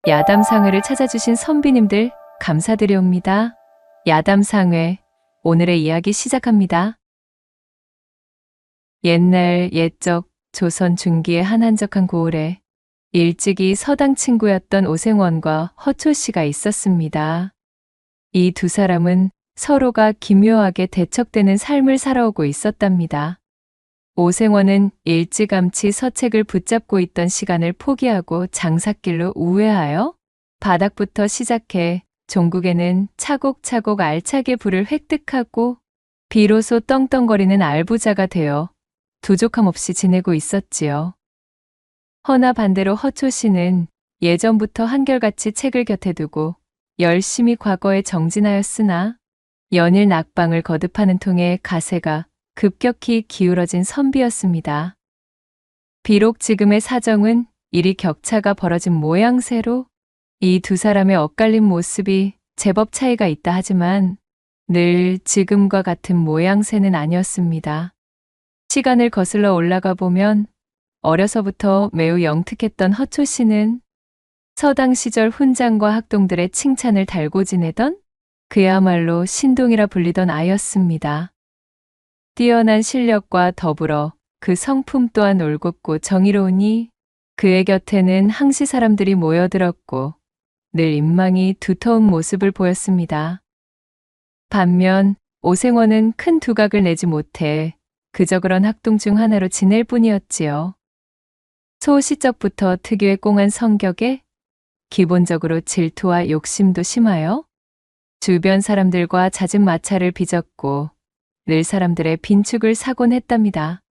야담상회를 찾아주신 선비님들 감사드려옵니다. 야담상회, 오늘의 이야기 시작합니다. 옛날 옛적 조선 중기의 한 한적한 고을에 일찍이 서당 친구였던 오생원과 허초씨가 있었습니다. 이 두 사람은 서로가 기묘하게 대척되는 삶을 살아오고 있었답니다. 오생원은 일찌감치 서책을 붙잡고 있던 시간을 포기하고 장삿길로 우회하여 바닥부터 시작해 종국에는 차곡차곡 알차게 부를 획득하고 비로소 떵떵거리는 알부자가 되어 부족함 없이 지내고 있었지요. 허나 반대로 허초씨는 예전부터 한결같이 책을 곁에 두고 열심히 과거에 정진하였으나 연일 낙방을 거듭하는 통에 가세가 급격히 기울어진 선비였습니다. 비록 지금의 사정은 이리 격차가 벌어진 모양새로 이 두 사람의 엇갈린 모습이 제법 차이가 있다 하지만 늘 지금과 같은 모양새는 아니었습니다. 시간을 거슬러 올라가 보면 어려서부터 매우 영특했던 허초씨는 서당 시절 훈장과 학동들의 칭찬을 달고 지내던 그야말로 신동이라 불리던 아이였습니다. 뛰어난 실력과 더불어 그 성품 또한 올곧고 정의로우니 그의 곁에는 항시 사람들이 모여들었고 늘 인망이 두터운 모습을 보였습니다. 반면 오생원은 큰 두각을 내지 못해 그저 그런 학동 중 하나로 지낼 뿐이었지요. 소시적부터 특유의 꽁한 성격에 기본적으로 질투와 욕심도 심하여 주변 사람들과 잦은 마찰을 빚었고 늘 사람들의 빈축을 사곤 했답니다.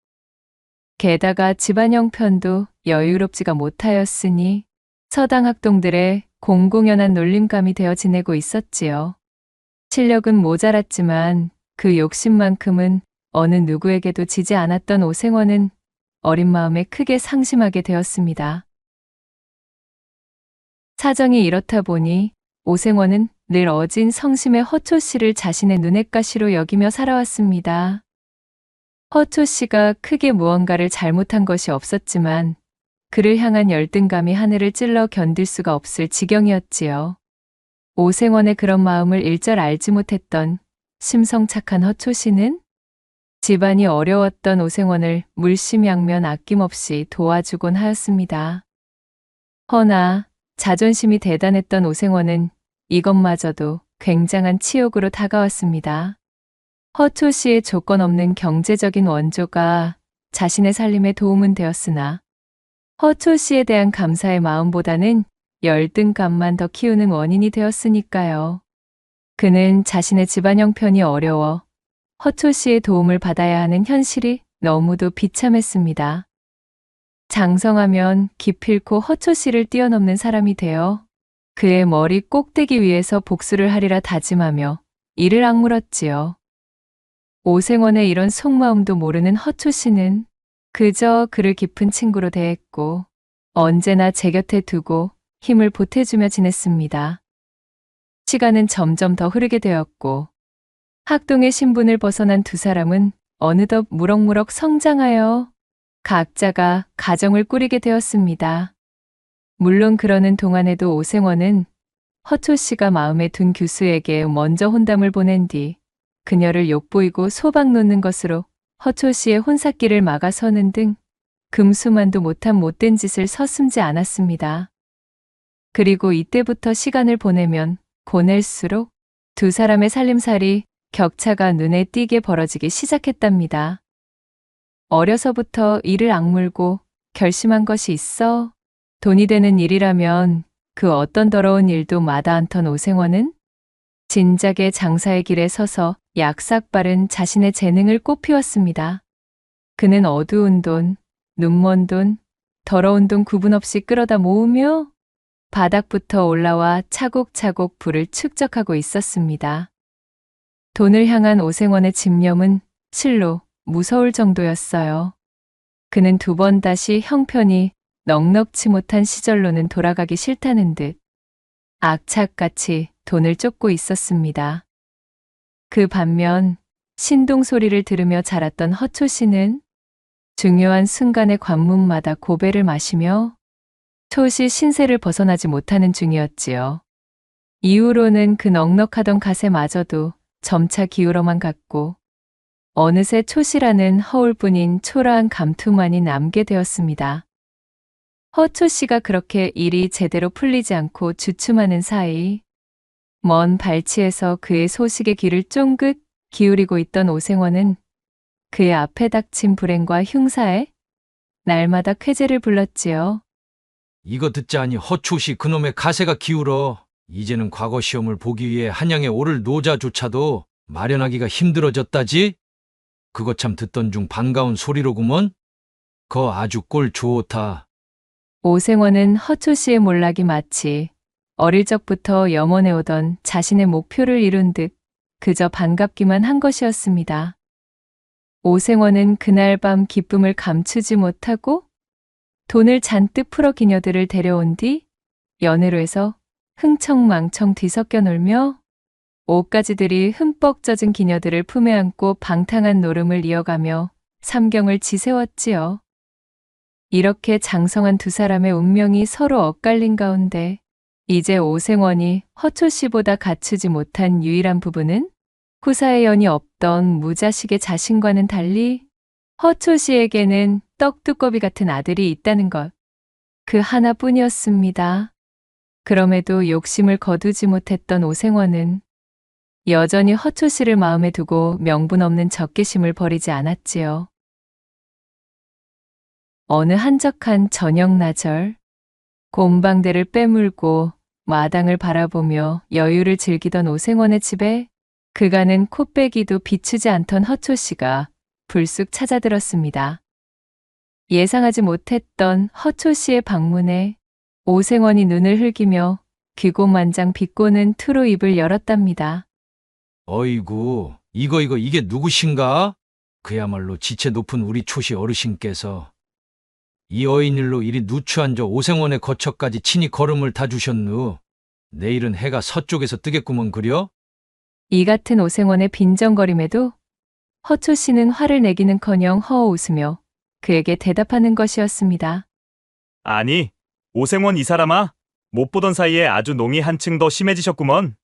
게다가 집안 형편도 여유롭지가 못하였으니 서당 학동들의 공공연한 놀림감이 되어 지내고 있었지요. 실력은 모자랐지만 그 욕심만큼은 어느 누구에게도 지지 않았던 오생원은 어린 마음에 크게 상심하게 되었습니다. 사정이 이렇다 보니 오생원은 늘 어진 성심의 허초씨를 자신의 눈엣가시로 여기며 살아왔습니다. 허초씨가 크게 무언가를 잘못한 것이 없었지만 그를 향한 열등감이 하늘을 찔러 견딜 수가 없을 지경이었지요. 오생원의 그런 마음을 일절 알지 못했던 심성착한 허초씨는 집안이 어려웠던 오생원을 물심양면 아낌없이 도와주곤 하였습니다. 허나 자존심이 대단했던 오생원은 이것마저도 굉장한 치욕으로 다가왔습니다. 허초씨의 조건 없는 경제적인 원조가 자신의 살림에 도움은 되었으나 허초씨에 대한 감사의 마음보다는 열등감만 더 키우는 원인이 되었으니까요. 그는 자신의 집안 형편이 어려워 허초씨의 도움을 받아야 하는 현실이 너무도 비참했습니다. 장성하면 기필코 허초씨를 뛰어넘는 사람이 되어 그의 머리 꼭대기 위에서 복수를 하리라 다짐하며 이를 악물었지요. 오생원의 이런 속마음도 모르는 허초씨는 그저 그를 깊은 친구로 대했고 언제나 제 곁에 두고 힘을 보태주며 지냈습니다. 시간은 점점 더 흐르게 되었고 학동의 신분을 벗어난 두 사람은 어느덧 무럭무럭 성장하여 각자가 가정을 꾸리게 되었습니다. 물론 그러는 동안에도 오생원은 허초씨가 마음에 둔 교수에게 먼저 혼담을 보낸 뒤 그녀를 욕보이고 소박 놓는 것으로 허초씨의 혼삿길을 막아서는 등 금수만도 못한 못된 짓을 서슴지 않았습니다. 그리고 이때부터 시간을 보내면 보낼수록 두 사람의 살림살이 격차가 눈에 띄게 벌어지기 시작했답니다. 어려서부터 이를 악물고 결심한 것이 있어 돈이 되는 일이라면 그 어떤 더러운 일도 마다 않던 오생원은 진작에 장사의 길에 서서 약삭빠른 자신의 재능을 꽃피웠습니다. 그는 어두운 돈, 눈먼 돈, 더러운 돈 구분 없이 끌어다 모으며 바닥부터 올라와 차곡차곡 부를 축적하고 있었습니다. 돈을 향한 오생원의 집념은 실로 무서울 정도였어요. 그는 두 번 다시 형편이 넉넉지 못한 시절로는 돌아가기 싫다는 듯 악착같이 돈을 쫓고 있었습니다. 그 반면 신동 소리를 들으며 자랐던 허초씨는 중요한 순간의 관문마다 고배를 마시며 톳이 신세를 벗어나지 못하는 중이었지요. 이후로는 그 넉넉하던 갓에마저도 점차 기울어만 갔고 어느새 톳이라는 허울뿐인 초라한 감투만이 남게 되었습니다. 허초 씨가 그렇게 일이 제대로 풀리지 않고 주춤하는 사이 먼 발치에서 그의 소식에 귀를 쫑긋 기울이고 있던 오생원은 그의 앞에 닥친 불행과 흉사에 날마다 쾌재를 불렀지요. 이거 듣자하니 허초시 그놈의 가세가 기울어 이제는 과거 시험을 보기 위해 한양에 오를 노자조차도 마련하기가 힘들어졌다지? 그거 참 듣던 중 반가운 소리로구먼? 거 아주 꼴 좋다. 오생원은 허초 씨의 몰락이 마치 어릴 적부터 염원해오던 자신의 목표를 이룬 듯 그저 반갑기만 한 것이었습니다. 오생원은 그날 밤 기쁨을 감추지 못하고 돈을 잔뜩 풀어 기녀들을 데려온 뒤 연회로에서 흥청망청 뒤섞여 놀며 옷가지들이 흠뻑 젖은 기녀들을 품에 안고 방탕한 노름을 이어가며 삼경을 지새웠지요. 이렇게 장성한 두 사람의 운명이 서로 엇갈린 가운데 이제 오생원이 허초 씨보다 갖추지 못한 유일한 부분은 후사의 연이 없던 무자식의 자신과는 달리 허초 씨에게는 떡두꺼비 같은 아들이 있다는 것. 그 하나뿐이었습니다. 그럼에도 욕심을 거두지 못했던 오생원은 여전히 허초 씨를 마음에 두고 명분 없는 적개심을 버리지 않았지요. 어느 한적한 저녁 나절, 곰방대를 빼물고 마당을 바라보며 여유를 즐기던 오생원의 집에 그간은 코빼기도 비추지 않던 허초 씨가 불쑥 찾아들었습니다. 예상하지 못했던 허초 씨의 방문에 오생원이 눈을 흘기며 귀고만장 비꼬는 투로 입을 열었답니다. 어이구, 이게 누구신가? 그야말로 지체 높은 우리 초시 어르신께서 이 어인일로 이리 누추한 저 오생원의 거처까지 친히 걸음을 다 주셨누. 내일은 해가 서쪽에서 뜨겠구먼 그려? 이 같은 오생원의 빈정거림에도 허초 씨는 화를 내기는커녕 허어 웃으며 그에게 대답하는 것이었습니다. 아니, 오생원 이 사람아, 못 보던 사이에 아주 농이 한층 더 심해지셨구먼.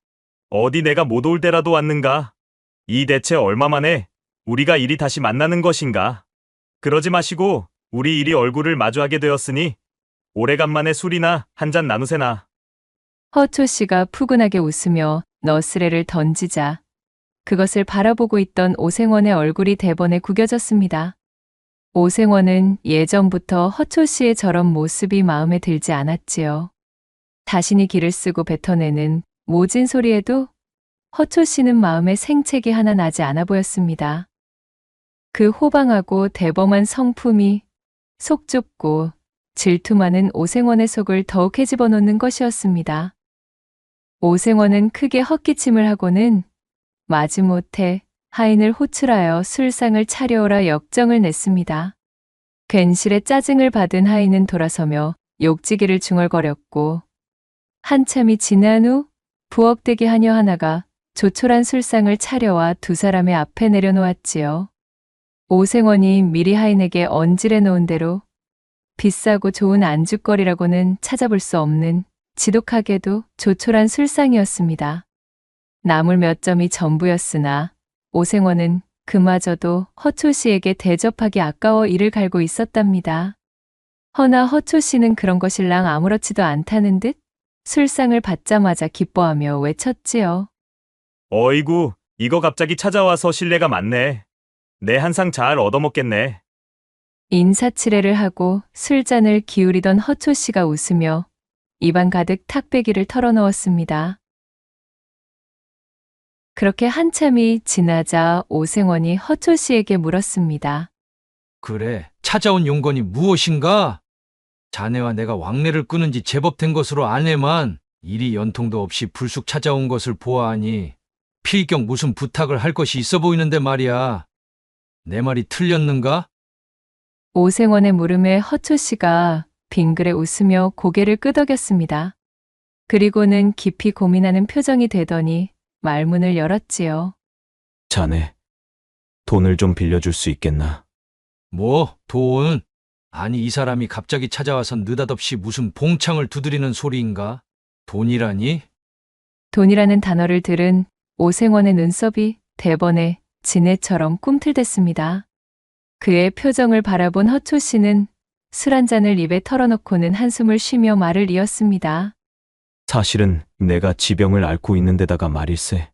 어디 내가 못 올 때라도 왔는가? 이 대체 얼마 만에 우리가 이리 다시 만나는 것인가? 그러지 마시고 우리 이리 얼굴을 마주하게 되었으니 오래간만에 술이나 한잔 나누세나. 허초 씨가 푸근하게 웃으며 너스레를 던지자 그것을 바라보고 있던 오생원의 얼굴이 대번에 구겨졌습니다. 오생원은 예전부터 허초 씨의 저런 모습이 마음에 들지 않았지요. 자신이 기를 쓰고 뱉어내는 모진 소리에도 허초 씨는 마음에 생채기 하나 나지 않아 보였습니다. 그 호방하고 대범한 성품이 속 좁고 질투 많은 오생원의 속을 더욱 헤집어 놓는 것이었습니다. 오생원은 크게 헛기침을 하고는 마지못해 하인을 호출하여 술상을 차려오라 역정을 냈습니다. 괜시레 짜증을 받은 하인은 돌아서며 욕지기를 중얼거렸고 한참이 지난 후 부엌대기 하녀 하나가 조촐한 술상을 차려와 두 사람의 앞에 내려놓았지요. 오생원이 미리 하인에게 언질해 놓은 대로 비싸고 좋은 안주거리라고는 찾아볼 수 없는 지독하게도 조촐한 술상이었습니다. 나물 몇 점이 전부였으나 오생원은 그마저도 허초 씨에게 대접하기 아까워 이를 갈고 있었답니다. 허나 허초 씨는 그런 것일랑 아무렇지도 않다는 듯 술상을 받자마자 기뻐하며 외쳤지요. 어이구, 이거 갑자기 찾아와서 신뢰가 많네. 내 한 상 잘 얻어먹겠네. 인사치레를 하고 술잔을 기울이던 허초 씨가 웃으며 입안 가득 탁배기를 털어넣었습니다. 그렇게 한참이 지나자 오생원이 허초 씨에게 물었습니다. 그래, 찾아온 용건이 무엇인가? 자네와 내가 왕래를 끊은 지 제법 된 것으로 아네만 이리 연통도 없이 불쑥 찾아온 것을 보아하니 필경 무슨 부탁을 할 것이 있어 보이는데 말이야. 내 말이 틀렸는가? 오생원의 물음에 허초 씨가 빙그레 웃으며 고개를 끄덕였습니다. 그리고는 깊이 고민하는 표정이 되더니 말문을 열었지요. 자네, 돈을 좀 빌려줄 수 있겠나? 뭐, 돈? 아니, 이 사람이 갑자기 찾아와서 느닷없이 무슨 봉창을 두드리는 소리인가? 돈이라니? 돈이라는 단어를 들은 오생원의 눈썹이 대번에 지네처럼 꿈틀댔습니다. 그의 표정을 바라본 허초 씨는 술 한 잔을 입에 털어놓고는 한숨을 쉬며 말을 이었습니다. 사실은 내가 지병을 앓고 있는 데다가 말일세.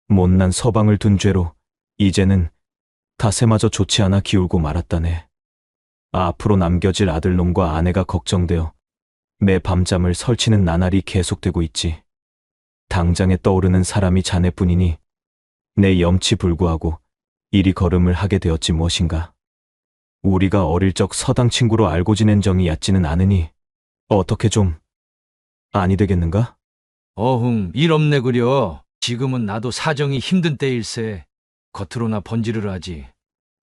못난 서방을 둔 죄로 이제는 다세마저 좋지 않아 기울고 말았다네. 앞으로 남겨질 아들놈과 아내가 걱정되어 매 밤잠을 설치는 나날이 계속되고 있지. 당장에 떠오르는 사람이 자네뿐이니 내 염치 불구하고 이리 걸음을 하게 되었지 무엇인가. 우리가 어릴 적 서당 친구로 알고 지낸 정이 얕지는 않으니 어떻게 좀 아니 되겠는가? 어흥, 일 없네 그려. 지금은 나도 사정이 힘든 때일세. 겉으로나 번지르르 하지.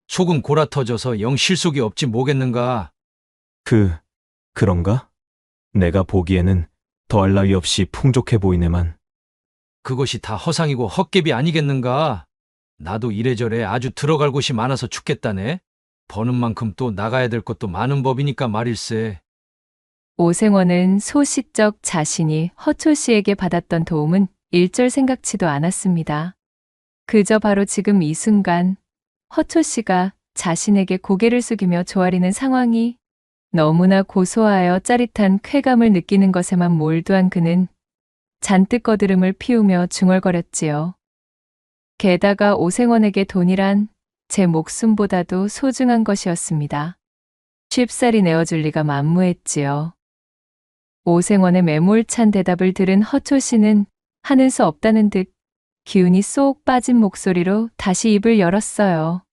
속은 골아 터져서 영 실속이 없지 뭐겠는가. 그런가? 내가 보기에는 더할 나위 없이 풍족해 보이네만. 그것이 다 허상이고 헛개비 아니겠는가. 나도 이래저래 아주 들어갈 곳이 많아서 죽겠다네. 버는 만큼 또 나가야 될 것도 많은 법이니까 말일세. 오생원은 소식적 자신이 허초 씨에게 받았던 도움은 일절 생각지도 않았습니다. 그저 바로 지금 이 순간 허초 씨가 자신에게 고개를 숙이며 조아리는 상황이 너무나 고소하여 짜릿한 쾌감을 느끼는 것에만 몰두한 그는 잔뜩 거드름을 피우며 중얼거렸지요. 게다가 오생원에게 돈이란 제 목숨보다도 소중한 것이었습니다. 쉽사리 내어줄 리가 만무했지요. 오생원의 매몰찬 대답을 들은 허초 씨는 하는 수 없다는 듯 기운이 쏙 빠진 목소리로 다시 입을 열었어요.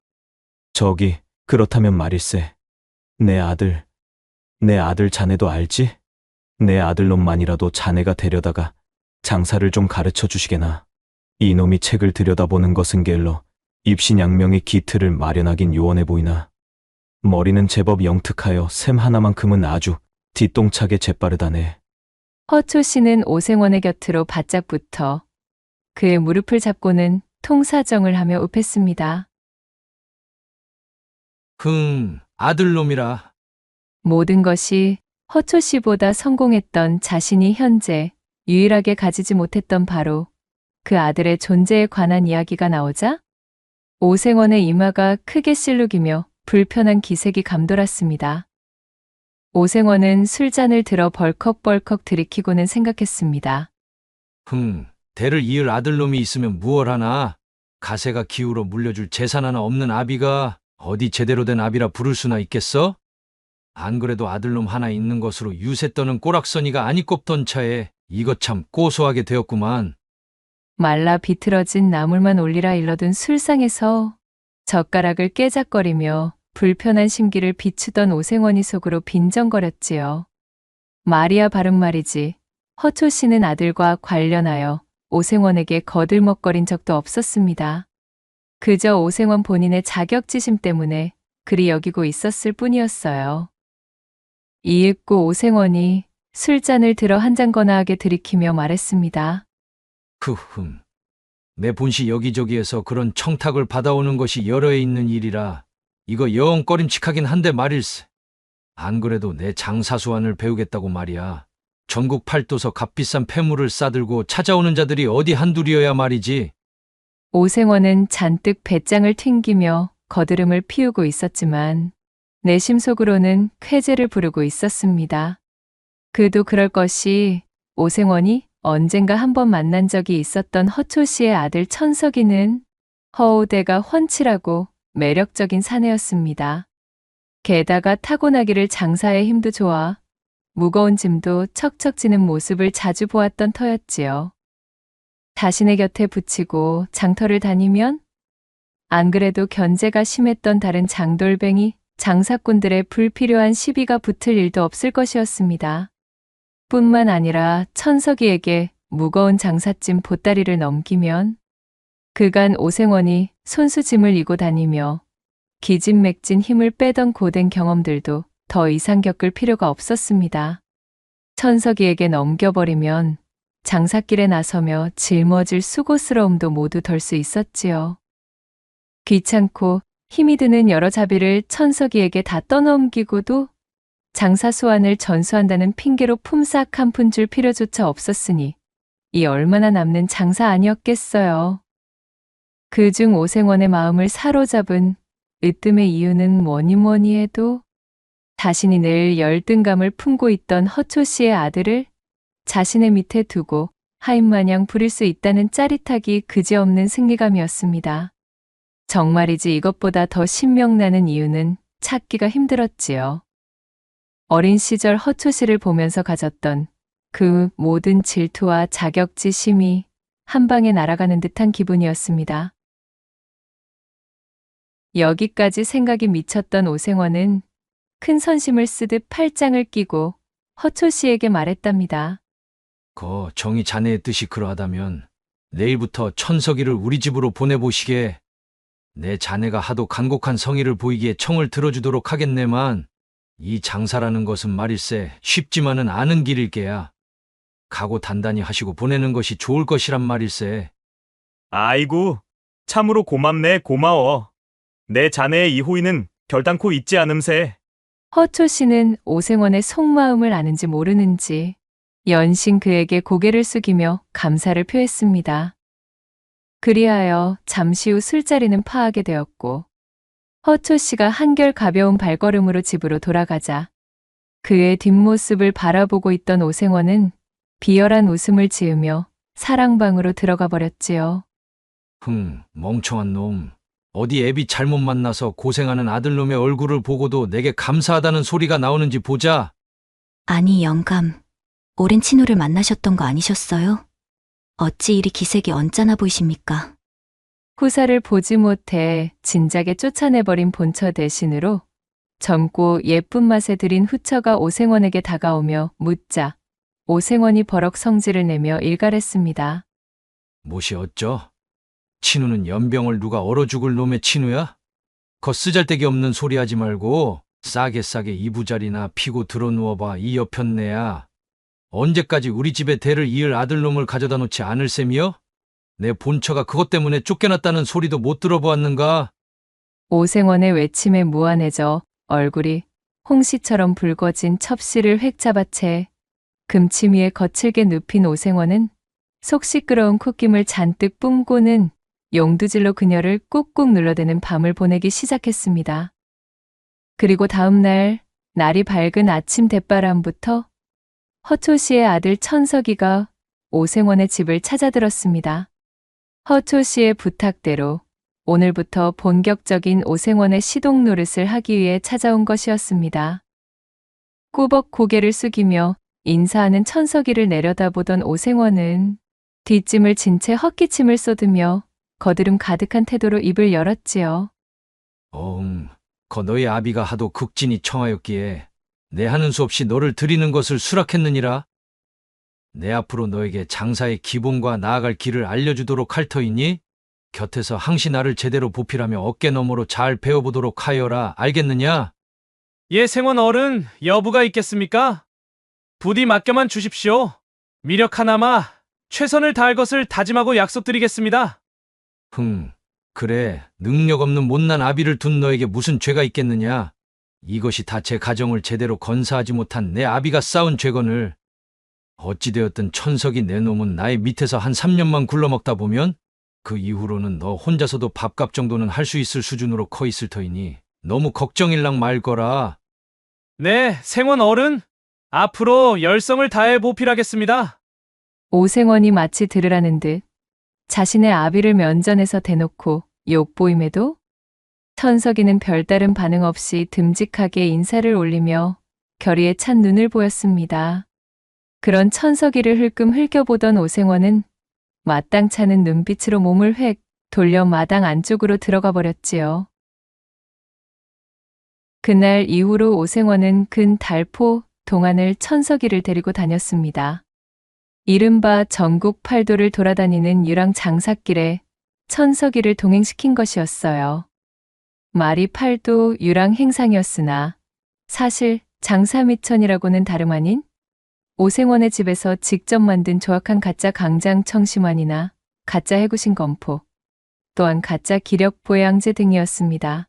저기, 그렇다면 말일세. 내 아들 자네도 알지? 내 아들놈만이라도 자네가 데려다가 장사를 좀 가르쳐 주시게나. 이놈이 책을 들여다보는 것은 게을러 입신양명의 기틀을 마련하긴 요원해 보이나. 머리는 제법 영특하여 샘 하나만큼은 아주 뒤똥차게 재빠르다네. 허초 씨는 오생원의 곁으로 바짝 붙어 그의 무릎을 잡고는 통사정을 하며 읍했습니다. 아들놈이라. 모든 것이 허초 씨보다 성공했던 자신이 현재 유일하게 가지지 못했던 바로 그 아들의 존재에 관한 이야기가 나오자 오생원의 이마가 크게 실룩이며 불편한 기색이 감돌았습니다. 오생원은 술잔을 들어 벌컥벌컥 들이키고는 생각했습니다. 대를 이을 아들놈이 있으면 무얼 하나. 가세가 기우로 물려줄 재산 하나 없는 아비가 어디 제대로 된 아비라 부를 수나 있겠어? 안 그래도 아들놈 하나 있는 것으로 유세 떠는 꼬락서니가 아니 꼽던 차에 이것 참 고소하게 되었구만. 말라 비틀어진 나물만 올리라 일러둔 술상에서 젓가락을 깨작거리며 불편한 심기를 비추던 오생원이 속으로 빈정거렸지요. 말이야 바른 말이지. 허초 씨는 아들과 관련하여 오생원에게 거들먹거린 적도 없었습니다. 그저 오생원 본인의 자격지심 때문에 그리 여기고 있었을 뿐이었어요. 이윽고 오생원이 술잔을 들어 한 잔 거나하게 들이키며 말했습니다. 내 본시 여기저기에서 그런 청탁을 받아오는 것이 여러 해 있는 일이라 이거 영 꺼림칙하긴 한데 말일세. 안 그래도 내 장사수완을 배우겠다고 말이야. 전국 팔도서 값비싼 폐물을 싸들고 찾아오는 자들이 어디 한둘이어야 말이지. 오생원은 잔뜩 배짱을 튕기며 거드름을 피우고 있었지만 내심 속으로는 쾌재를 부르고 있었습니다. 그도 그럴 것이 오생원이 언젠가 한번 만난 적이 있었던 허초 씨의 아들 천석이는 허우대가 훤칠하고 매력적인 사내였습니다. 게다가 타고나기를 장사의 힘도 좋아 무거운 짐도 척척 지는 모습을 자주 보았던 터였지요. 자신의 곁에 붙이고 장터를 다니면 안 그래도 견제가 심했던 다른 장돌뱅이 장사꾼들의 불필요한 시비가 붙을 일도 없을 것이었습니다. 뿐만 아니라 천석이에게 무거운 장삿짐 보따리를 넘기면 그간 오생원이 손수짐을 이고 다니며 기진맥진 힘을 빼던 고된 경험들도 더 이상 겪을 필요가 없었습니다. 천석이에게 넘겨버리면 장사길에 나서며 짊어질 수고스러움도 모두 덜 수 있었지요. 귀찮고 힘이 드는 여러 자비를 천석이에게 다 떠넘기고도 장사 소환을 전수한다는 핑계로 품삯 한 푼 줄 필요조차 없었으니 이 얼마나 남는 장사 아니었겠어요. 그중 오생원의 마음을 사로잡은 으뜸의 이유는 뭐니 해도 자신이 늘 열등감을 품고 있던 허초 씨의 아들을 자신의 밑에 두고 하인마냥 부릴 수 있다는 짜릿하기 그지없는 승리감이었습니다. 정말이지 이것보다 더 신명나는 이유는 찾기가 힘들었지요. 어린 시절 허초 씨를 보면서 가졌던 그 모든 질투와 자격지심이 한 방에 날아가는 듯한 기분이었습니다. 여기까지 생각이 미쳤던 오생원은 큰 선심을 쓰듯 팔짱을 끼고 허초 씨에게 말했답니다. 정이 자네의 뜻이 그러하다면 내일부터 천석이를 우리 집으로 보내보시게. 내 자네가 하도 간곡한 성의를 보이기에 청을 들어주도록 하겠네만 이 장사라는 것은 말일세 쉽지만은 않은 길일게야. 각오 단단히 하시고 보내는 것이 좋을 것이란 말일세. 아이고, 참으로 고맙네, 고마워. 내 자네의 이 호의는 결단코 잊지 않음세. 허초 씨는 오생원의 속마음을 아는지 모르는지 연신 그에게 고개를 숙이며 감사를 표했습니다. 그리하여 잠시 후 술자리는 파하게 되었고 허초 씨가 한결 가벼운 발걸음으로 집으로 돌아가자 그의 뒷모습을 바라보고 있던 오생원은 비열한 웃음을 지으며 사랑방으로 들어가 버렸지요. 멍청한 놈. 어디 애비 잘못 만나서 고생하는 아들놈의 얼굴을 보고도 내게 감사하다는 소리가 나오는지 보자. 아니, 영감. 오랜 친구를 만나셨던 거 아니셨어요? 어찌 이리 기색이 언짢아 보이십니까? 후사를 보지 못해 진작에 쫓아내버린 본처 대신으로 젊고 예쁜 맛에 들인 후처가 오생원에게 다가오며 묻자 오생원이 버럭 성질을 내며 일갈했습니다. 못이 어쩌? 친우는 연병을 누가 얼어 죽을 놈의 친우야? 쓰잘데기 없는 소리 하지 말고 싸게 이부자리나 피고 들어누워봐. 이 여편네야. 언제까지 우리 집에 대를 이을 아들놈을 가져다 놓지 않을 셈이여? 내 본처가 그것 때문에 쫓겨났다는 소리도 못 들어보았는가? 오생원의 외침에 무안해져 얼굴이 홍시처럼 붉어진 첩씨를 획 잡아 채 금치미에 거칠게 눕힌 오생원은 속 시끄러운 콧김을 잔뜩 뿜고는 용두질로 그녀를 꾹꾹 눌러대는 밤을 보내기 시작했습니다. 그리고 다음 날 날이 밝은 아침 대바람부터 허초 씨의 아들 천석이가 오생원의 집을 찾아들었습니다. 허초 씨의 부탁대로 오늘부터 본격적인 오생원의 시동 노릇을 하기 위해 찾아온 것이었습니다. 꾸벅 고개를 숙이며 인사하는 천석이를 내려다보던 오생원은 뒷짐을 진 채 헛기침을 쏟으며 거드름 가득한 태도로 입을 열었지요. 너희 아비가 하도 극진히 청하였기에 내 하는 수 없이 너를 드리는 것을 수락했느니라. 내 앞으로 너에게 장사의 기본과 나아갈 길을 알려주도록 할 터이니 곁에서 항시 나를 제대로 보필하며 어깨 너머로 잘 배워보도록 하여라. 알겠느냐? 예, 생원 어른, 여부가 있겠습니까? 부디 맡겨만 주십시오. 미력 하나마 최선을 다할 것을 다짐하고 약속드리겠습니다. 그래. 능력 없는 못난 아비를 둔 너에게 무슨 죄가 있겠느냐? 이것이 다 제 가정을 제대로 건사하지 못한 내 아비가 쌓은 죄건을. 어찌되었든 천석이 내 놈은 나의 밑에서 한 3년만 굴러먹다 보면 그 이후로는 너 혼자서도 밥값 정도는 할 수 있을 수준으로 커 있을 터이니 너무 걱정일랑 말거라. 네, 생원 어른, 앞으로 열성을 다해 보필하겠습니다. 오생원이 마치 들으라는 듯 자신의 아비를 면전에서 대놓고 욕보임에도 천석이는 별다른 반응 없이 듬직하게 인사를 올리며 결의에 찬 눈을 보였습니다. 그런 천석이를 흘끔 흘겨보던 오생원은 마땅찮은 눈빛으로 몸을 획 돌려 마당 안쪽으로 들어가 버렸지요. 그날 이후로 오생원은 근 달포 동안을 천석이를 데리고 다녔습니다. 이른바 전국 팔도를 돌아다니는 유랑 장사길에 천석이를 동행시킨 것이었어요. 말이 팔도 유랑 행상이었으나 사실 장사미천이라고는 다름 아닌 오생원의 집에서 직접 만든 조악한 가짜 강장 청심환이나 가짜 해구신 검포, 또한 가짜 기력 보양제 등이었습니다.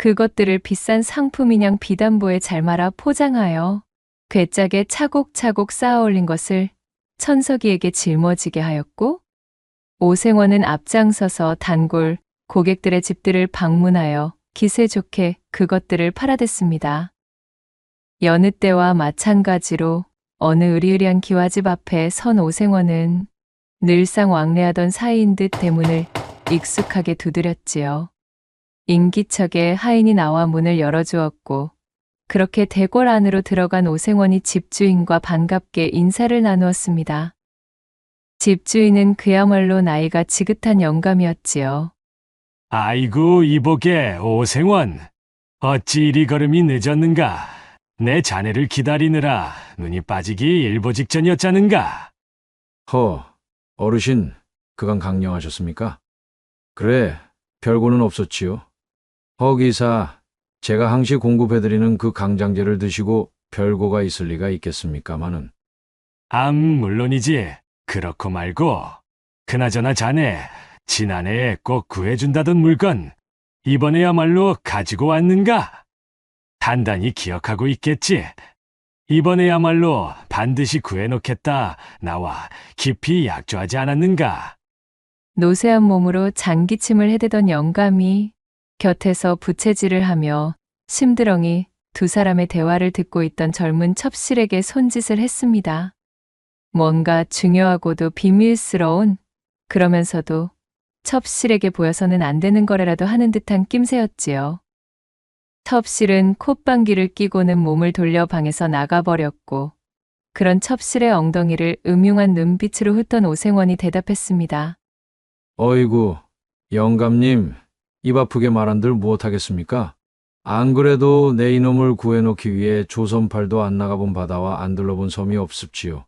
그것들을 비싼 상품인양 비단보에 잘 말아 포장하여 괴짝에 차곡차곡 쌓아 올린 것을 천석이에게 짊어지게 하였고, 오생원은 앞장서서 단골, 고객들의 집들을 방문하여 기세 좋게 그것들을 팔아댔습니다. 여느 때와 마찬가지로 어느 으리으리한 기와집 앞에 선 오생원은 늘상 왕래하던 사이인 듯 대문을 익숙하게 두드렸지요. 인기척에 하인이 나와 문을 열어주었고, 그렇게 대궐 안으로 들어간 오생원이 집주인과 반갑게 인사를 나누었습니다. 집주인은 그야말로 나이가 지긋한 영감이었지요. 아이고 이보게 오생원, 어찌 이리 걸음이 늦었는가? 내 자네를 기다리느라 눈이 빠지기 일보 직전이었자는가? 어르신, 그간 강령하셨습니까? 그래, 별고는 없었지요. 기사, 제가 항시 공급해드리는 그 강장제를 드시고 별고가 있을 리가 있겠습니까마는. 물론이지. 그렇고 말고. 그나저나 자네, 지난해에 꼭 구해준다던 물건, 이번에야말로 가지고 왔는가? 단단히 기억하고 있겠지. 이번에야말로 반드시 구해놓겠다. 나와 깊이 약조하지 않았는가? 노쇠한 몸으로 장기침을 해대던 영감이 곁에서 부채질을 하며 심드렁이 두 사람의 대화를 듣고 있던 젊은 첩실에게 손짓을 했습니다. 뭔가 중요하고도 비밀스러운, 그러면서도 첩실에게 보여서는 안 되는 거래라도 하는 듯한 낌새였지요. 첩실은 콧방귀를 끼고는 몸을 돌려 방에서 나가버렸고, 그런 첩실의 엉덩이를 음흉한 눈빛으로 훑던 오생원이 대답했습니다. 어이구, 영감님, 입 아프게 말한들 무엇하겠습니까? 안 그래도 내 이놈을 구해놓기 위해 조선팔도 안 나가본 바다와 안 들러본 섬이 없습지요.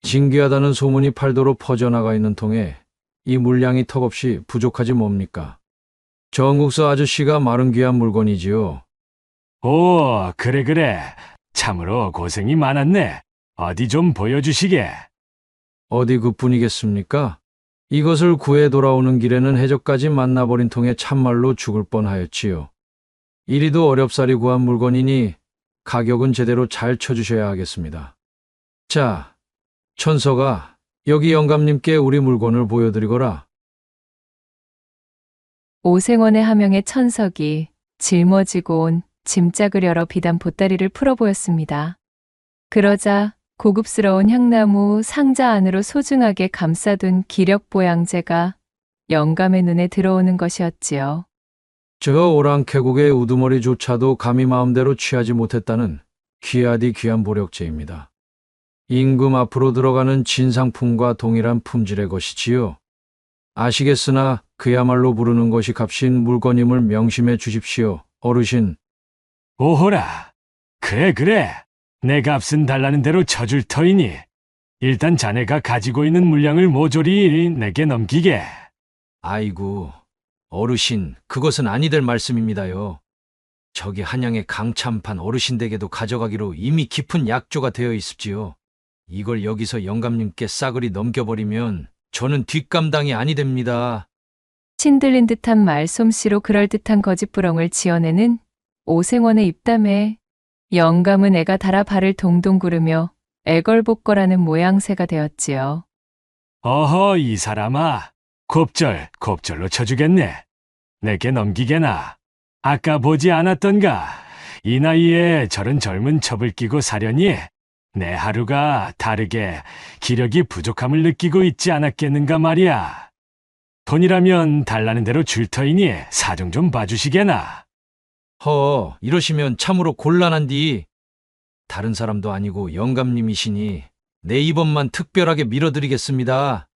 진귀하다는 소문이 팔도로 퍼져나가 있는 통에 이 물량이 턱없이 부족하지 뭡니까? 전국서 아저씨가 마른 귀한 물건이지요. 오, 그래. 참으로 고생이 많았네. 어디 좀 보여주시게. 어디 그뿐이겠습니까? 이것을 구해 돌아오는 길에는 해적까지 만나버린 통에 참말로 죽을 뻔하였지요. 이리도 어렵사리 구한 물건이니 가격은 제대로 잘 쳐주셔야 하겠습니다. 자, 천서가 여기 영감님께 우리 물건을 보여드리거라. 오생원의 하명에 천석이 짊어지고 온 짐짝을 열어 비단 보따리를 풀어 보였습니다. 그러자 고급스러운 향나무 상자 안으로 소중하게 감싸둔 기력보양제가 영감의 눈에 들어오는 것이었지요. 저 오랑캐국의 우두머리조차도 감히 마음대로 취하지 못했다는 귀하디 귀한 보력제입니다. 임금 앞으로 들어가는 진상품과 동일한 품질의 것이지요. 아시겠으나 그야말로 부르는 것이 값인 물건임을 명심해 주십시오, 어르신. 오호라. 그래. 내 값은 달라는 대로 쳐줄 터이니 일단 자네가 가지고 있는 물량을 모조리 내게 넘기게. 아이고, 어르신, 그것은 아니 될 말씀입니다요. 저기 한양의 강참판 어르신 댁에도 가져가기로 이미 깊은 약조가 되어 있습지요. 이걸 여기서 영감님께 싸그리 넘겨버리면 저는 뒷감당이 아니 됩니다. 신들린 듯한 말솜씨로 그럴듯한 거짓부렁을 지어내는 오생원의 입담에 영감은 애가 달아 발을 동동 구르며 애걸복걸하는 모양새가 되었지요. 어허, 이 사람아. 곱절로 쳐주겠네. 내게 넘기게나. 아까 보지 않았던가. 이 나이에 저런 젊은 첩을 끼고 사려니 내 하루가 다르게 기력이 부족함을 느끼고 있지 않았겠는가 말이야. 돈이라면 달라는 대로 줄 터이니 사정 좀 봐주시게나. 이러시면 참으로 곤란한디. 다른 사람도 아니고 영감님이시니 내 이번만 특별하게 밀어드리겠습니다.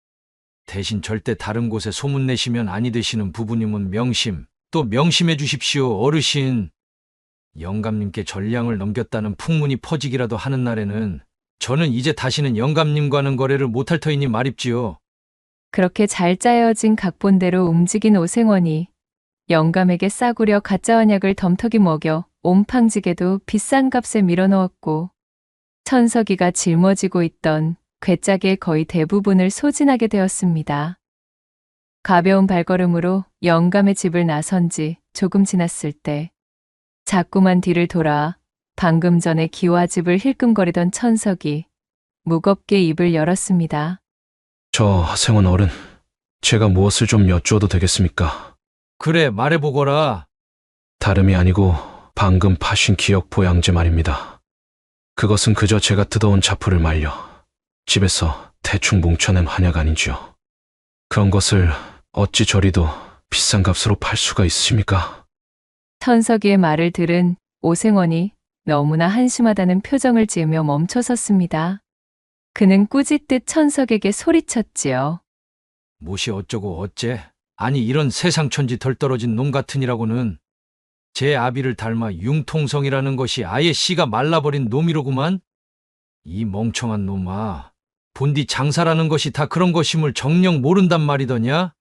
대신 절대 다른 곳에 소문내시면 아니 되시는 부부님은 또 명심해 주십시오, 어르신. 영감님께 전량을 넘겼다는 풍문이 퍼지기라도 하는 날에는 저는 이제 다시는 영감님과는 거래를 못할 터이니 말입지요. 그렇게 잘 짜여진 각본대로 움직인 오생원이 영감에게 싸구려 가짜 언약을 덤터기 먹여 옴팡지게도 비싼 값에 밀어넣었고, 천석이가 짊어지고 있던 괴짝의 거의 대부분을 소진하게 되었습니다. 가벼운 발걸음으로 영감의 집을 나선 지 조금 지났을 때 자꾸만 뒤를 돌아 방금 전에 기와집을 힐끔거리던 천석이 무겁게 입을 열었습니다. 저 하생원 어른, 제가 무엇을 좀 여쭈어도 되겠습니까? 그래, 말해보거라. 다름이 아니고 방금 파신 기억 보양제 말입니다. 그것은 그저 제가 뜯어온 자포를 말려 집에서 대충 뭉쳐낸 한약 아닌지요. 그런 것을 어찌 저리도 비싼 값으로 팔 수가 있으십니까? 천석이의 말을 들은 오생원이 너무나 한심하다는 표정을 지으며 멈춰섰습니다. 그는 꾸짖듯 천석에게 소리쳤지요. 무엇이 어쩌고 어째? 아니, 이런 세상천지 덜 떨어진 놈 같으니라고는 제 아비를 닮아 융통성이라는 것이 아예 씨가 말라버린 놈이로구만. 이 멍청한 놈아, 본디 장사라는 것이 다 그런 것임을 정녕 모른단 말이더냐?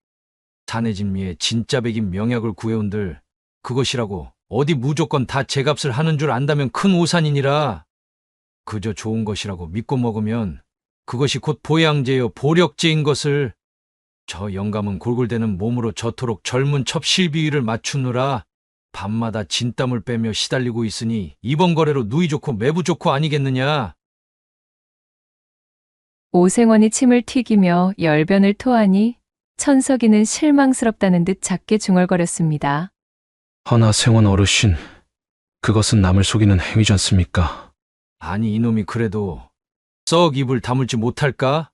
자네 집미에 진짜 백인 명약을 구해온들 그것이라고 어디 무조건 다 제값을 하는 줄 안다면 큰 오산이니라. 그저 좋은 것이라고 믿고 먹으면 그것이 곧 보양제요 보력제인 것을. 저 영감은 골골대는 몸으로 저토록 젊은 첩실비위를 맞추느라 밤마다 진땀을 빼며 시달리고 있으니 이번 거래로 누이 좋고 매부 좋고 아니겠느냐. 오생원이 침을 튀기며 열변을 토하니 천석이는 실망스럽다는 듯 작게 중얼거렸습니다. 허나 생원 어르신, 그것은 남을 속이는 행위지 않습니까? 아니, 이놈이 그래도 썩 입을 다물지 못할까?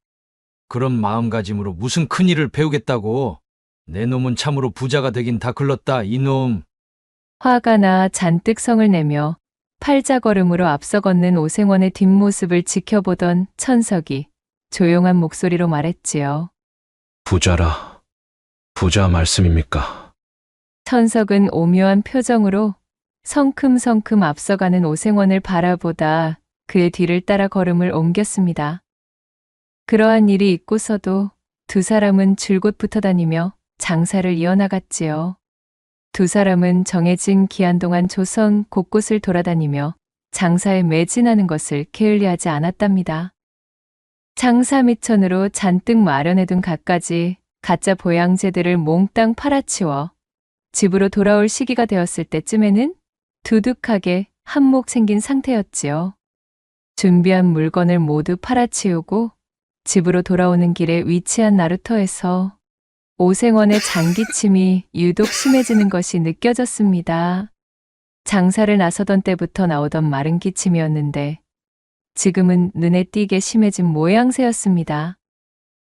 그런 마음가짐으로 무슨 큰일을 배우겠다고. 내 놈은 참으로 부자가 되긴 다 글렀다, 이놈. 화가 나 잔뜩 성을 내며 팔자걸음으로 앞서 걷는 오생원의 뒷모습을 지켜보던 천석이 조용한 목소리로 말했지요. 부자라. 부자 말씀입니까? 천석은 오묘한 표정으로 성큼성큼 앞서가는 오생원을 바라보다 그의 뒤를 따라 걸음을 옮겼습니다. 그러한 일이 있고서도 두 사람은 줄곧 붙어 다니며 장사를 이어나갔지요. 두 사람은 정해진 기한 동안 조선 곳곳을 돌아다니며 장사에 매진하는 것을 게을리하지 않았답니다. 장사 미천으로 잔뜩 마련해둔 갖가지 가짜 보양제들을 몽땅 팔아치워 집으로 돌아올 시기가 되었을 때쯤에는 두둑하게 한몫 생긴 상태였지요. 준비한 물건을 모두 팔아치우고 집으로 돌아오는 길에 위치한 나루터에서 오생원의 장기침이 유독 심해지는 것이 느껴졌습니다. 장사를 나서던 때부터 나오던 마른 기침이었는데 지금은 눈에 띄게 심해진 모양새였습니다.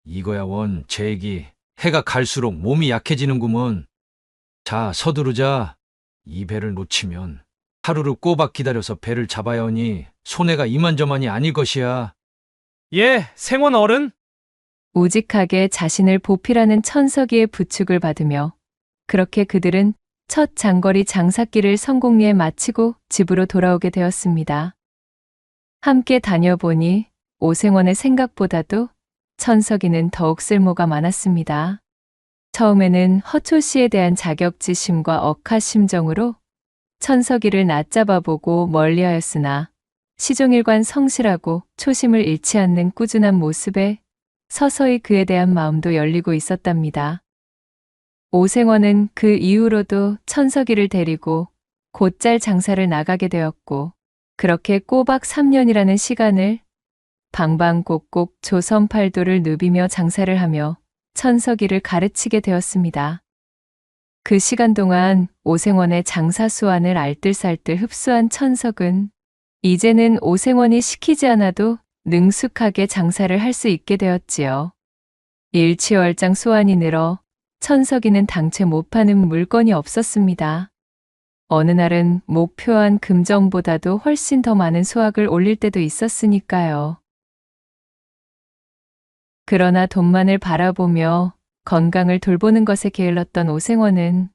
이거야 원, 제 얘기. 해가 갈수록 몸이 약해지는구먼. 자, 서두르자. 이 배를 놓치면 하루를 꼬박 기다려서 배를 잡아야 하니 손해가 이만저만이 아닐 것이야. 예, 생원 어른. 우직하게 자신을 보필하는 천석이의 부축을 받으며 그렇게 그들은 첫 장거리 장사길을 성공리에 마치고 집으로 돌아오게 되었습니다. 함께 다녀보니 오생원의 생각보다도 천석이는 더욱 쓸모가 많았습니다. 처음에는 허초 씨에 대한 자격지심과 억하심정으로 천석이를 낮잡아보고 멀리하였으나 시종일관 성실하고 초심을 잃지 않는 꾸준한 모습에 서서히 그에 대한 마음도 열리고 있었답니다. 오생원은 그 이후로도 천석이를 데리고 곧잘 장사를 나가게 되었고 그렇게 꼬박 3년이라는 시간을 방방곡곡 조선팔도를 누비며 장사를 하며 천석이를 가르치게 되었습니다. 그 시간 동안 오생원의 장사 수완을 알뜰살뜰 흡수한 천석은 이제는 오생원이 시키지 않아도 능숙하게 장사를 할 수 있게 되었지요. 일취월장 수완이 늘어 천석이는 당최 못 파는 물건이 없었습니다. 어느 날은 목표한 금정보다도 훨씬 더 많은 수확을 올릴 때도 있었으니까요. 그러나 돈만을 바라보며 건강을 돌보는 것에 게을렀던 오생원은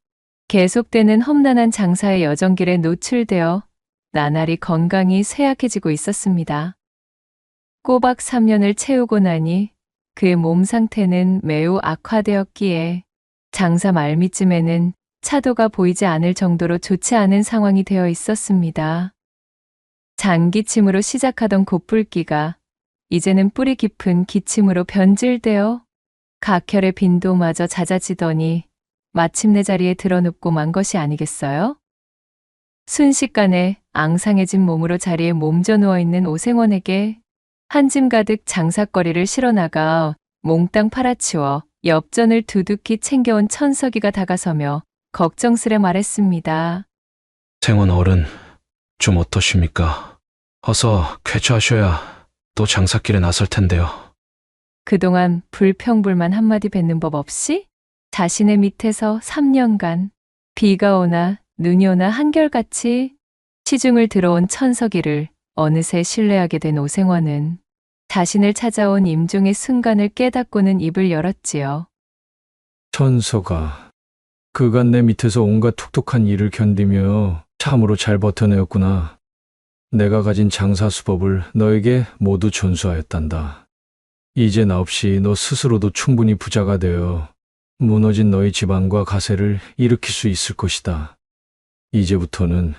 계속되는 험난한 장사의 여정길에 노출되어 나날이 건강이 쇠약해지고 있었습니다. 꼬박 3년을 채우고 나니 그의 몸 상태는 매우 악화되었기에 장사 말미쯤에는 차도가 보이지 않을 정도로 좋지 않은 상황이 되어 있었습니다. 장기침으로 시작하던 곧불기가 이제는 뿌리 깊은 기침으로 변질되어 각혈의 빈도마저 잦아지더니 마침내 자리에 드러눕고 만 것이 아니겠어요? 순식간에 앙상해진 몸으로 자리에 몸져 누워있는 오생원에게 한 짐 가득 장사거리를 실어나가 몽땅 팔아치워 엽전을 두둑히 챙겨온 천석이가 다가서며 걱정스레 말했습니다. 생원 어른, 좀 어떠십니까? 어서 쾌차하셔야 또 장사길에 나설 텐데요. 그동안 불평불만 한마디 뱉는 법 없이 자신의 밑에서 3년간 비가 오나 눈이 오나 한결같이 시중을 들어온 천석이를 어느새 신뢰하게 된 오생원은 자신을 찾아온 임종의 순간을 깨닫고는 입을 열었지요. 천서가, 그간 내 밑에서 온갖 툭툭한 일을 견디며 참으로 잘 버텨내었구나. 내가 가진 장사 수법을 너에게 모두 전수하였단다. 이제 나 없이 너 스스로도 충분히 부자가 되어 무너진 너의 집안과 가세를 일으킬 수 있을 것이다. 이제부터는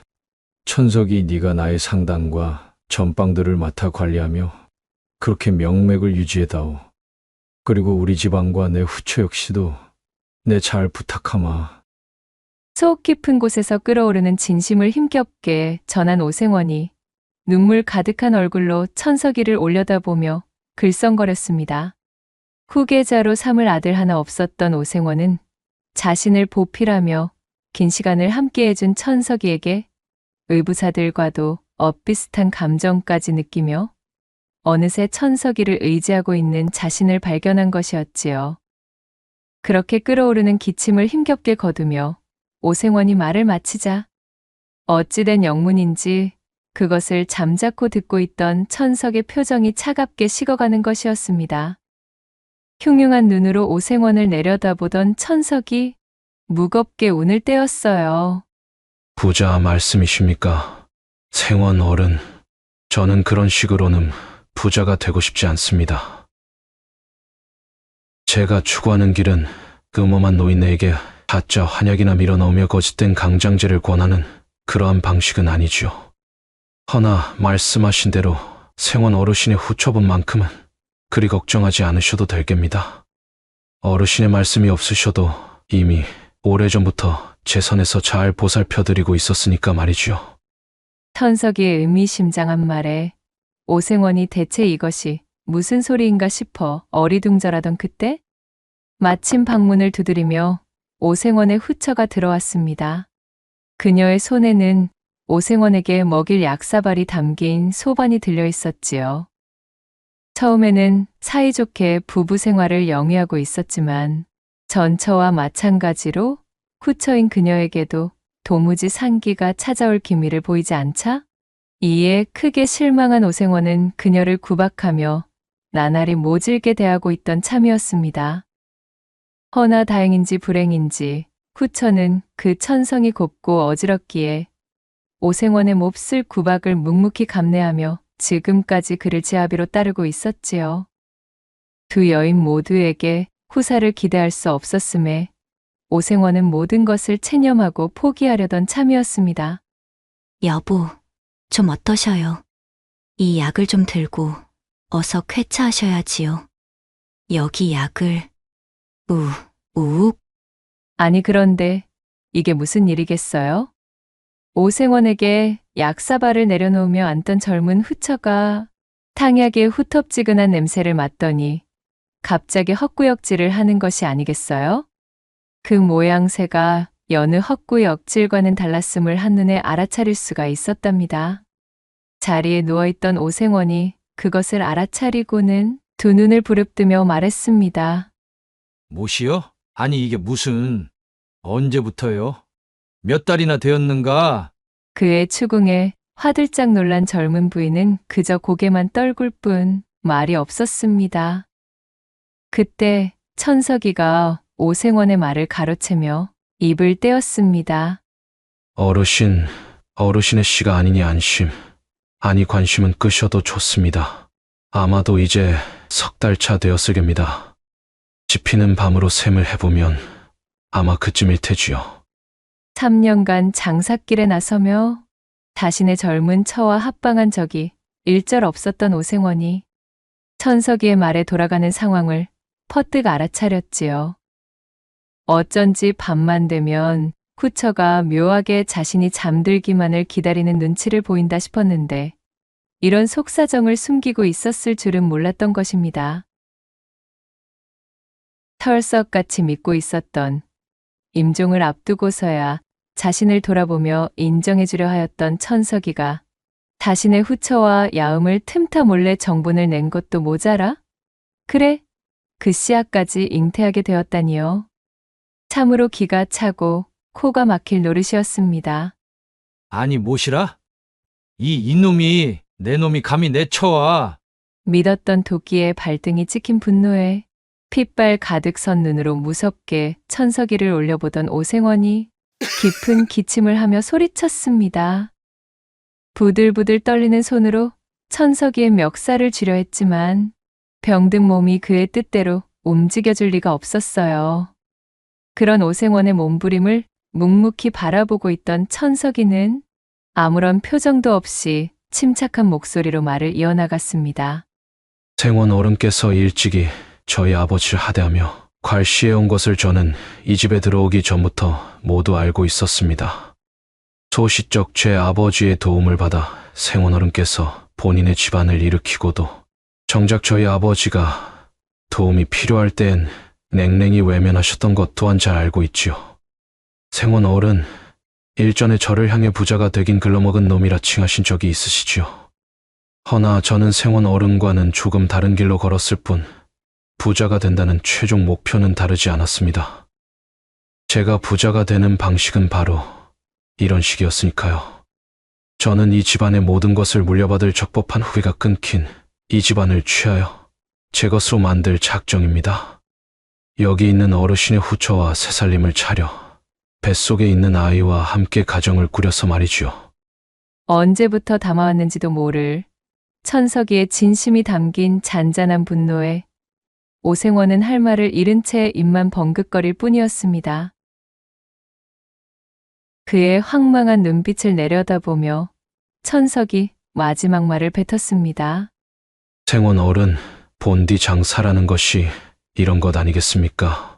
천석이 네가 나의 상단과 전방들을 맡아 관리하며 그렇게 명맥을 유지해다오. 그리고 우리 집안과 내 후처 역시도 내 잘 부탁하마. 속 깊은 곳에서 끓어오르는 진심을 힘겹게 전한 오생원이 눈물 가득한 얼굴로 천석이를 올려다보며 글썽거렸습니다. 후계자로 삼을 아들 하나 없었던 오생원은 자신을 보필하며 긴 시간을 함께해준 천석이에게 의부사들과도 엇비슷한 감정까지 느끼며 어느새 천석이를 의지하고 있는 자신을 발견한 것이었지요. 그렇게 끓어오르는 기침을 힘겹게 거두며 오생원이 말을 마치자 어찌된 영문인지 그것을 잠자코 듣고 있던 천석의 표정이 차갑게 식어가는 것이었습니다. 흉흉한 눈으로 오생원을 내려다보던 천석이 무겁게 운을 떼었어요. 부자 말씀이십니까? 생원 어른, 저는 그런 식으로는 부자가 되고 싶지 않습니다. 제가 추구하는 길은 음험한 노인네에게 가짜 환약이나 밀어넣으며 거짓된 강장제를 권하는 그러한 방식은 아니죠. 허나 말씀하신 대로 생원 어르신의 후처분 만큼은 그리 걱정하지 않으셔도 될geb니다. 어르신의 말씀이 없으셔도 이미 오래전부터 제 선에서 잘 보살펴드리고 있었으니까 말이죠. 천석이의 의미심장한 말에 오생원이 대체 이것이 무슨 소리인가 싶어 어리둥절하던 그때 마침 방문을 두드리며 오생원의 후처가 들어왔습니다. 그녀의 손에는 오생원에게 먹일 약사발이 담긴 소반이 들려 있었지요. 처음에는 사이좋게 부부 생활을 영위하고 있었지만 전처와 마찬가지로 후처인 그녀에게도 도무지 상기가 찾아올 기미를 보이지 않자 이에 크게 실망한 오생원은 그녀를 구박하며 나날이 모질게 대하고 있던 참이었습니다. 허나 다행인지 불행인지 후처는 그 천성이 곱고 어지럽기에 오생원의 몹쓸 구박을 묵묵히 감내하며 지금까지 그를 제아비로 따르고 있었지요. 두 여인 모두에게 후사를 기대할 수 없었음에 오생원은 모든 것을 체념하고 포기하려던 참이었습니다. 여보, 좀 어떠셔요? 이 약을 좀 들고 어서 쾌차하셔야지요. 여기 약을 우욱. 아니 그런데 이게 무슨 일이겠어요? 오생원에게 약사발을 내려놓으며 앉던 젊은 후처가 탕약의 후텁지근한 냄새를 맡더니 갑자기 헛구역질을 하는 것이 아니겠어요? 그 모양새가 여느 헛구역질과는 달랐음을 한눈에 알아차릴 수가 있었답니다. 자리에 누워있던 오생원이 그것을 알아차리고는 두 눈을 부릅뜨며 말했습니다. 뭐시여? 아니 이게 무슨... 언제부터요? 몇 달이나 되었는가? 그의 추궁에 화들짝 놀란 젊은 부인은 그저 고개만 떨굴 뿐 말이 없었습니다. 그때 천석이가 오생원의 말을 가로채며 입을 떼었습니다. 어르신의 씨가 아니니 안심, 아니 관심은 끄셔도 좋습니다. 아마도 이제 석 달 차 되었을geb니다. 지피는 밤으로 셈을 해보면 아마 그쯤일 테지요. 3년간 장삿길에 나서며 자신의 젊은 처와 합방한 적이 일절 없었던 오생원이 천석이의 말에 돌아가는 상황을 퍼뜩 알아차렸지요. 어쩐지 밤만 되면 후처가 묘하게 자신이 잠들기만을 기다리는 눈치를 보인다 싶었는데 이런 속사정을 숨기고 있었을 줄은 몰랐던 것입니다. 털썩같이 믿고 있었던 임종을 앞두고서야 자신을 돌아보며 인정해주려 하였던 천석이가 자신의 후처와 야음을 틈타 몰래 정본을 낸 것도 모자라? 그래, 그 씨앗까지 잉태하게 되었다니요. 참으로 기가 차고 코가 막힐 노릇이었습니다. 아니 뭐시라? 이 이놈이 내 놈이 감히 내쳐와. 믿었던 도끼에 발등이 찍힌 분노에 핏발 가득 선 눈으로 무섭게 천석이를 올려보던 오생원이 깊은 기침을 하며 소리쳤습니다. 부들부들 떨리는 손으로 천석이의 멱살을 쥐려 했지만 병든 몸이 그의 뜻대로 움직여줄 리가 없었어요. 그런 오생원의 몸부림을 묵묵히 바라보고 있던 천석이는 아무런 표정도 없이 침착한 목소리로 말을 이어나갔습니다. 생원 어른께서 일찍이 저희 아버지를 하대하며 괄시해온 것을 저는 이 집에 들어오기 전부터 모두 알고 있었습니다. 소시적 제 아버지의 도움을 받아 생원 어른께서 본인의 집안을 일으키고도 정작 저희 아버지가 도움이 필요할 땐 냉랭히 외면하셨던 것 또한 잘 알고 있지요. 생원 어른, 일전에 저를 향해 부자가 되긴 글러먹은 놈이라 칭하신 적이 있으시지요. 허나 저는 생원 어른과는 조금 다른 길로 걸었을 뿐 부자가 된다는 최종 목표는 다르지 않았습니다. 제가 부자가 되는 방식은 바로 이런 식이었으니까요. 저는 이 집안의 모든 것을 물려받을 적법한 후배가 끊긴 이 집안을 취하여 제 것으로 만들 작정입니다. 여기 있는 어르신의 후처와 새살림을 차려 뱃속에 있는 아이와 함께 가정을 꾸려서 말이죠. 언제부터 담아왔는지도 모를 천석이의 진심이 담긴 잔잔한 분노에 오생원은 할 말을 잃은 채 입만 벙긋거릴 뿐이었습니다. 그의 황망한 눈빛을 내려다보며 천석이 마지막 말을 뱉었습니다. 생원 어른, 본디 장사라는 것이 이런 것 아니겠습니까?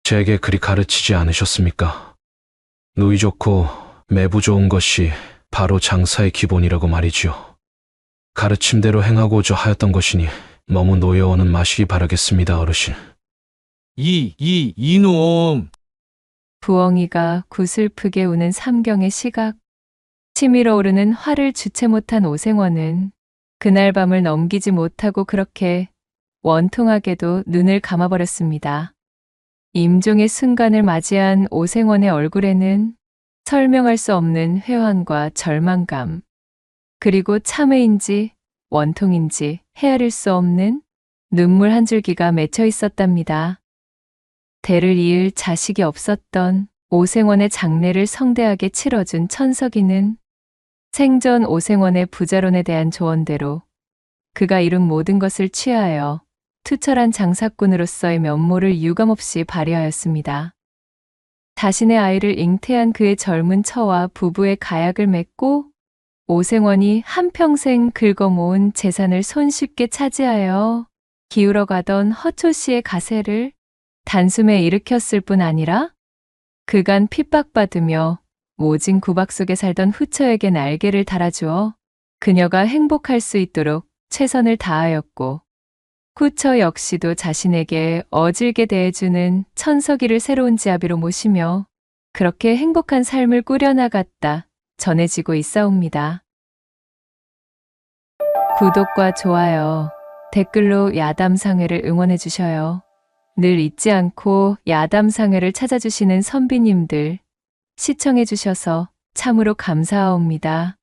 제게 그리 가르치지 않으셨습니까? 누이 좋고 매부 좋은 것이 바로 장사의 기본이라고 말이지요. 가르침대로 행하고자 하였던 것이니 너무 노여워는 마시기 바라겠습니다, 어르신. 이놈! 부엉이가 구슬프게 우는 삼경의 시각, 치밀어 오르는 화를 주체 못한 오생원은 그날 밤을 넘기지 못하고 그렇게 원통하게도 눈을 감아버렸습니다. 임종의 순간을 맞이한 오생원의 얼굴에는 설명할 수 없는 회환과 절망감, 그리고 참회인지 원통인지 헤아릴 수 없는 눈물 한 줄기가 맺혀 있었답니다. 대를 이을 자식이 없었던 오생원의 장례를 성대하게 치러준 천석이는 생전 오생원의 부자론에 대한 조언대로 그가 이룬 모든 것을 취하여 투철한 장사꾼으로서의 면모를 유감없이 발휘하였습니다. 자신의 아이를 잉태한 그의 젊은 처와 부부의 가약을 맺고 오생원이 한평생 긁어모은 재산을 손쉽게 차지하여 기울어가던 허초 씨의 가세를 단숨에 일으켰을 뿐 아니라 그간 핍박받으며 모진 구박 속에 살던 후처에게 날개를 달아주어 그녀가 행복할 수 있도록 최선을 다하였고 후처 역시도 자신에게 어질게 대해주는 천석이를 새로운 지아비로 모시며 그렇게 행복한 삶을 꾸려나갔다 전해지고 있사옵니다. 구독과 좋아요, 댓글로 야담상회를 응원해 주셔요. 늘 잊지 않고 야담상회를 찾아주시는 선비님들 시청해 주셔서 참으로 감사하옵니다.